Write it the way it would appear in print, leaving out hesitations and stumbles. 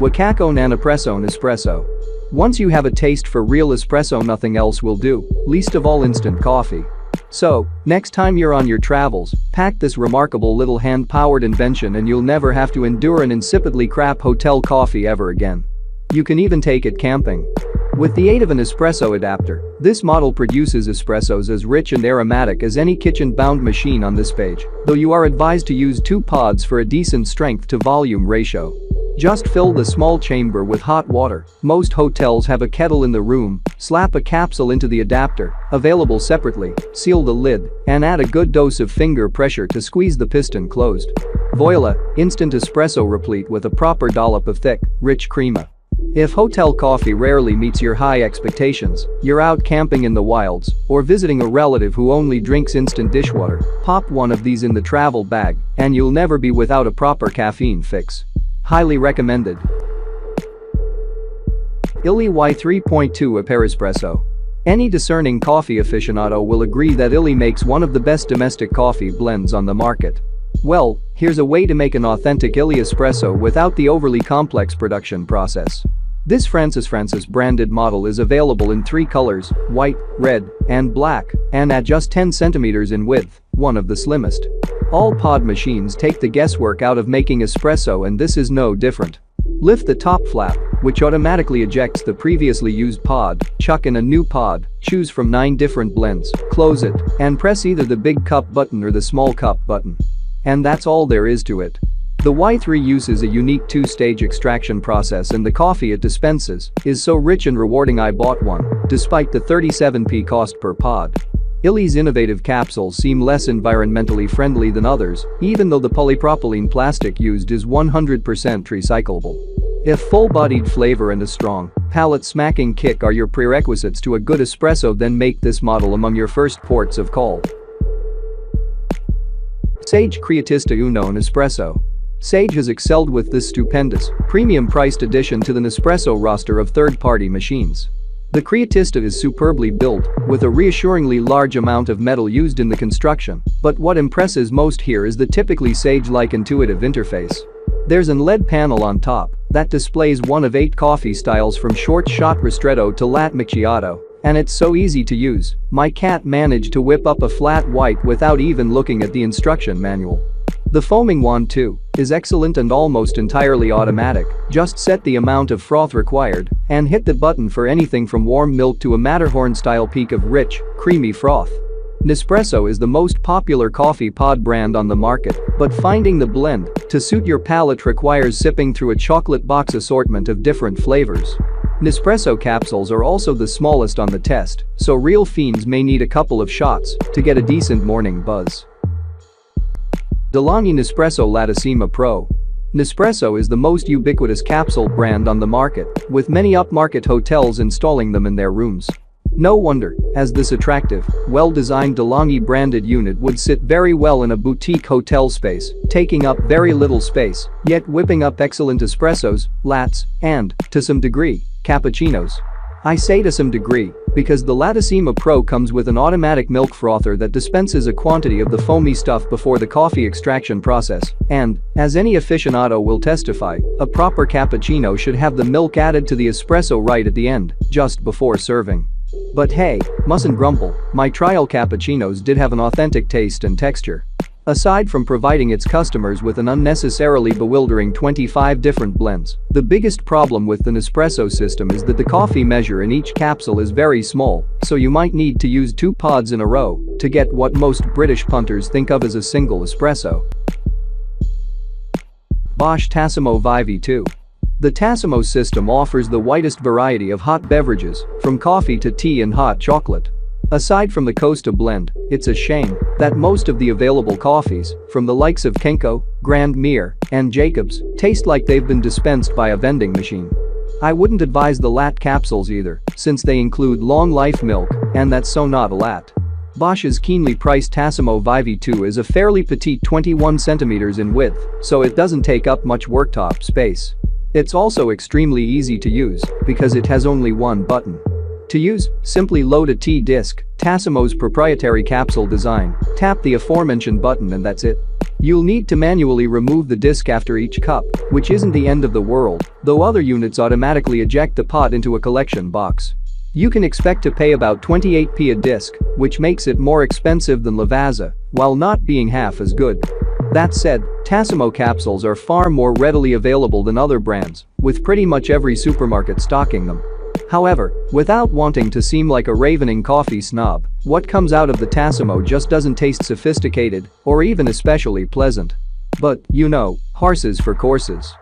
WACACO Nanopresso Nespresso. Once you have a taste for real espresso, nothing else will do, least of all instant coffee. So, next time you're on your travels, pack this remarkable little hand-powered invention and you'll never have to endure an insipidly crap hotel coffee ever again. You can even take it camping. With the aid of an espresso adapter, this model produces espressos as rich and aromatic as any kitchen-bound machine on this page, though you are advised to use 2 pods for a decent strength to volume ratio. Just fill the small chamber with hot water. Most hotels have a kettle in the room. Slap a capsule into the adapter, available separately, seal the lid, and add a good dose of finger pressure to squeeze the piston closed. Voila, instant espresso replete with a proper dollop of thick, rich crema. If hotel coffee rarely meets your high expectations, you're out camping in the wilds, or visiting a relative who only drinks instant dishwater, pop one of these in the travel bag, and you'll never be without a proper caffeine fix. Highly recommended. Illy Y3.2 Espresso. Any discerning coffee aficionado will agree that Illy makes one of the best domestic coffee blends on the market. Well, here's a way to make an authentic Illy espresso without the overly complex production process. This Francis branded model is available in 3 colors, white, red, and black, and at just 10 centimeters in width, one of the slimmest. All pod machines take the guesswork out of making espresso, and this is no different. Lift the top flap, which automatically ejects the previously used pod, chuck in a new pod, choose from 9 different blends, close it, and press either the big cup button or the small cup button. And that's all there is to it. The Y3 uses a unique 2-stage extraction process, and the coffee it dispenses is so rich and rewarding I bought one, despite the 37p cost per pod. Illy's innovative capsules seem less environmentally friendly than others, even though the polypropylene plastic used is 100% recyclable. If full-bodied flavor and a strong, palate-smacking kick are your prerequisites to a good espresso, then make this model among your first ports of call. Sage Creatista Uno Nespresso. Sage has excelled with this stupendous, premium-priced addition to the Nespresso roster of third-party machines. The Creatista is superbly built, with a reassuringly large amount of metal used in the construction, but what impresses most here is the typically Sage-like intuitive interface. There's an LED panel on top that displays one of 8 coffee styles from short shot ristretto to latte macchiato, and it's so easy to use, my cat managed to whip up a flat white without even looking at the instruction manual. The foaming wand, too, is excellent and almost entirely automatic. Just set the amount of froth required and hit the button for anything from warm milk to a Matterhorn-style peak of rich, creamy froth. Nespresso is the most popular coffee pod brand on the market, but finding the blend to suit your palate requires sipping through a chocolate box assortment of different flavors. Nespresso capsules are also the smallest on the test, so real fiends may need a couple of shots to get a decent morning buzz. DeLonghi Nespresso Lattissima Pro. Nespresso is the most ubiquitous capsule brand on the market, with many upmarket hotels installing them in their rooms. No wonder, as this attractive, well-designed DeLonghi branded unit would sit very well in a boutique hotel space, taking up very little space, yet whipping up excellent espressos, lattes, and, to some degree, cappuccinos. I say to some degree, because the Lattissima Pro comes with an automatic milk frother that dispenses a quantity of the foamy stuff before the coffee extraction process, and, as any aficionado will testify, a proper cappuccino should have the milk added to the espresso right at the end, just before serving. But hey, mustn't grumble, my trial cappuccinos did have an authentic taste and texture. Aside from providing its customers with an unnecessarily bewildering 25 different blends, the biggest problem with the Nespresso system is that the coffee measure in each capsule is very small, so you might need to use 2 pods in a row to get what most British punters think of as a single espresso. Bosch Tassimo Vivy 2. The Tassimo system offers the widest variety of hot beverages, from coffee to tea and hot chocolate. Aside from the Costa blend, it's a shame that most of the available coffees, from the likes of Kenko, Grand Mere, and Jacobs, taste like they've been dispensed by a vending machine. I wouldn't advise the latte capsules either, since they include long-life milk, and that's so not a latte. Bosch's keenly priced Tassimo Vivy 2 is a fairly petite 21 centimeters in width, so it doesn't take up much worktop space. It's also extremely easy to use because it has only one button. To use, simply load a T-disc, Tassimo's proprietary capsule design, tap the aforementioned button, and that's it. You'll need to manually remove the disc after each cup, which isn't the end of the world, though other units automatically eject the pot into a collection box. You can expect to pay about 28p a disc, which makes it more expensive than Lavazza, while not being half as good. That said, Tassimo capsules are far more readily available than other brands, with pretty much every supermarket stocking them. However, without wanting to seem like a ravening coffee snob, what comes out of the Tassimo just doesn't taste sophisticated or even especially pleasant. But, horses for courses.